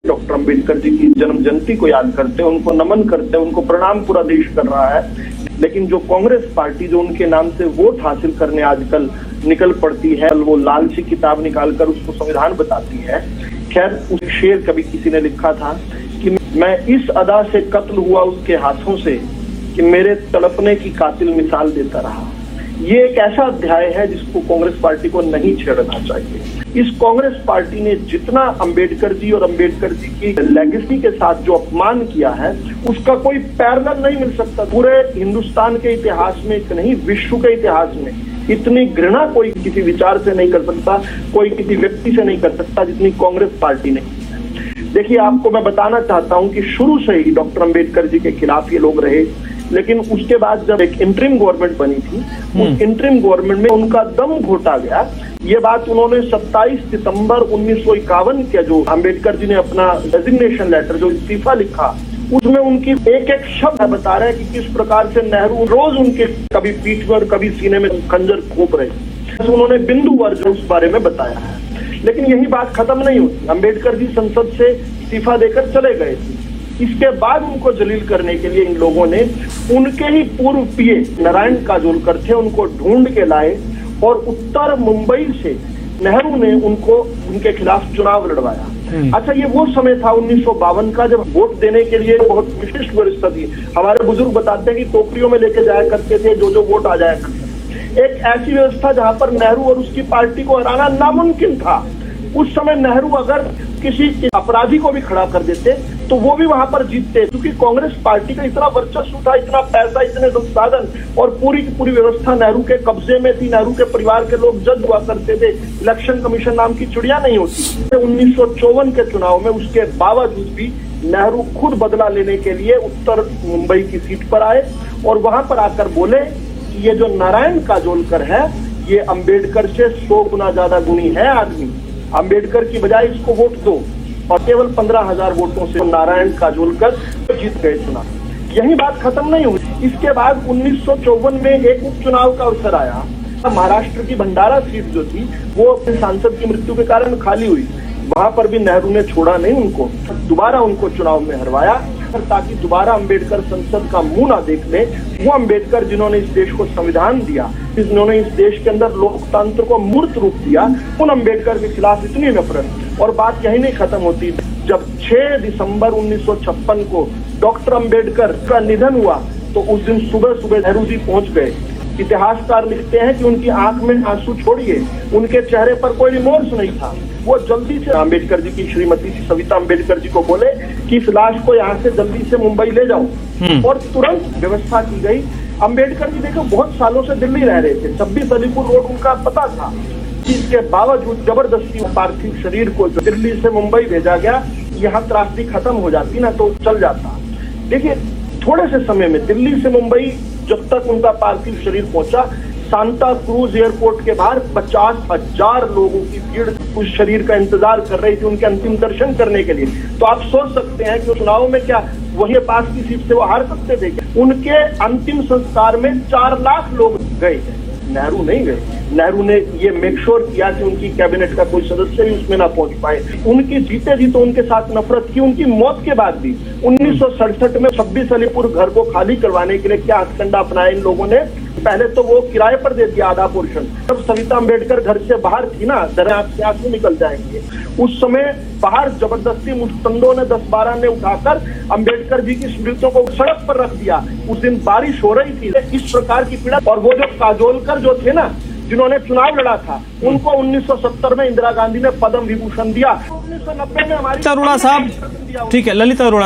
Doctor Ambedkar ji की जन्म जयंती को याद करते हैं, उनको नमन करते हैं, उनको प्रणाम पूरा देश कर रहा है। लेकिन जो कांग्रेस पार्टी जो उनके नाम से वोट हासिल करने आजकल निकल पड़ती है, वो लालची किताब निकालकर उसको संविधान बताती है। खैर, उस शेर कभी किसी ने लिखा था कि मैं इस अदा से कत्ल हुआ उसके हाथों से कि मेरे तड़पने की कातिल मिसाल देता रहा। ये एक ऐसा अध्याय है जिसको कांग्रेस पार्टी को नहीं छेड़ना चाहिए। इस कांग्रेस पार्टी ने जितना अंबेडकर जी और अंबेडकर जी की लेगेसी के साथ जो अपमान किया है, उसका कोई पैरेलल नहीं मिल सकता। पूरे हिंदुस्तान के इतिहास में, नहीं विश्व के इतिहास में इतनी घृणा कोई किसी विचार से नहीं कर सकता, कोई किसी व्यक्ति से नहीं कर सकता जितनी कांग्रेस पार्टी ने। देखिए, आपको मैं बताना चाहता हूं कि शुरू से ही डॉक्टर अंबेडकर जी के खिलाफ ये लोग रहे, लेकिन उसके बाद जब एक इंटरिम गवर्नमेंट बनी थी, उस इंटरिम गवर्नमेंट में उनका दम घोटा गया। ये बात उन्होंने 27 सितंबर 1951 के जो अंबेडकर जी ने अपना रेजिग्नेशन लेटर, जो इस्तीफा लिखा, उसमें उनकी एक एक शब्द बता रहे हैं कि किस प्रकार से नेहरू रोज उनके कभी पीठ में और कभी सीने में खंजर घोंप रहे। तो उन्होंने बिंदुवार जो उस बारे में बताया है। लेकिन यही बात खत्म नहीं होती। अंबेडकर जी संसद से इस्तीफा देकर चले गए थे। इसके बाद उनको जलील करने के लिए इन लोगों ने उनके ही पूर्व पीए नारायण काजोलकर थे, उनको ढूंढ के लाए और उत्तर मुंबई से नेहरू ने उनको उनके खिलाफ चुनाव लड़वाया। अच्छा, ये वो समय था 1952 का, जब वोट देने के लिए बहुत विशिष्ट व्यवस्था थी। हमारे बुजुर्ग बताते हैं कि टोकरियों में लेके जाया करते थे जो वोट आ जाया करते थे। एक ऐसी व्यवस्था जहां पर नेहरू और उसकी पार्टी को हराना नामुमकिन था। उस समय नेहरू अगर किसी अपराधी को भी खड़ा कर देते तो वो भी वहां पर जीतते, क्योंकि कांग्रेस पार्टी का इतना वर्चस्व था, इतना पैसा, इतने संसाधन और पूरी की पूरी व्यवस्था नेहरू के कब्जे में थी। नेहरू के परिवार के लोग जज हुआ करते थे, इलेक्शन कमीशन नाम की चिड़िया नहीं होती। 1954 के चुनाव में उसके बावजूद भी नेहरू खुद बदला लेने के लिए उत्तर मुंबई की सीट पर आए और वहां पर आकर बोले कि ये जो नारायण काजोलकर है, ये अंबेडकर से 100 गुना ज्यादा गुणी है आदमी, अंबेडकर की बजाय इसको वोट दो। और केवल 15,000 वोटों से नारायण काजोलकर जीत गए चुनाव। यही बात खत्म नहीं हुई। इसके बाद 1954 में एक उपचुनाव का अवसर आया। महाराष्ट्र की भंडारा सीट जो थी वो सांसद की मृत्यु के कारण खाली हुई। वहां पर भी नेहरू ने छोड़ा नहीं उनको, दोबारा उनको चुनाव में हरवाया ताकि दोबारा अंबेडकर संसद का मुंह ना देख ले। वो अंबेडकर जिन्होंने इस देश को संविधान दिया, जिन्होंने इस देश के अंदर लोकतंत्र को मूर्त रूप दिया, उन अंबेडकर के खिलाफ इतनी नफरत। और बात यही नहीं खत्म होती। जब 6 दिसंबर 1956 को डॉक्टर अंबेडकर का निधन हुआ तो उस दिन सुबह सुबह नेहरू जी पहुंच गए। इतिहासकार लिखते हैं कि उनकी आंख में आंसू छोड़िए, उनके चेहरे पर कोई रिमोर्स नहीं था। वो जल्दी से अंबेडकर जी की श्रीमती सविता अंबेडकर जी को बोले कि इस लाश को यहाँ से जल्दी से मुंबई ले जाओ, और तुरंत व्यवस्था की गई। अंबेडकर जी देखो बहुत सालों से दिल्ली रह रहे थे, 26 अलीपुर रोड उनका पता था। इसके बावजूद जबरदस्ती पार्थिव शरीर को दिल्ली से मुंबई भेजा गया। यहाँ त्रासदी खत्म हो जाती ना तो चल जाता। देखिए, थोड़े से समय में दिल्ली से मुंबई जब तक उनका पार्थिव शरीर पहुंचा, सांता क्रूज एयरपोर्ट के बाहर 50,000 लोगों की भीड़ उस शरीर का इंतजार कर रही थी उनके अंतिम दर्शन करने के लिए। तो आप सोच सकते हैं कि चुनाव में क्या वही पास की सीट से वो हार सकते थे? उनके अंतिम संस्कार में 4 लाख लोग गए, नेहरू नहीं गए। नेहरू ने ये मेक श्योर किया कि उनकी कैबिनेट का कोई सदस्य भी उसमें ना पहुंच पाए। उनकी जीते जी तो उनके साथ नफरत की। उनकी मौत के बाद भी 1967 में 26 अलीपुर घर को खाली करवाने के लिए क्या हथकंडा अपनाया इन लोगों ने। पहले तो वो किराए पर दे दिया आधा पोर्शन। जब सविता अंबेडकर घर से बाहर थी ना, जरा आपके आंसू निकल जाएंगे, उस समय बाहर जबरदस्ती मुस्तंदों ने 10-12 ने उठाकर अंबेडकर जी की स्मृतियों को सड़क पर रख दिया। उस दिन बारिश हो रही थी। इस प्रकार की पीड़ा। और वो जो काजोलकर जो थे ना, जिन्होंने चुनाव लड़ा था, उनको 1970 में इंदिरा गांधी ने पद्म विभूषण दिया। 1990 में हमारी अरोड़ा साहब, ठीक है, ललित अरोड़ा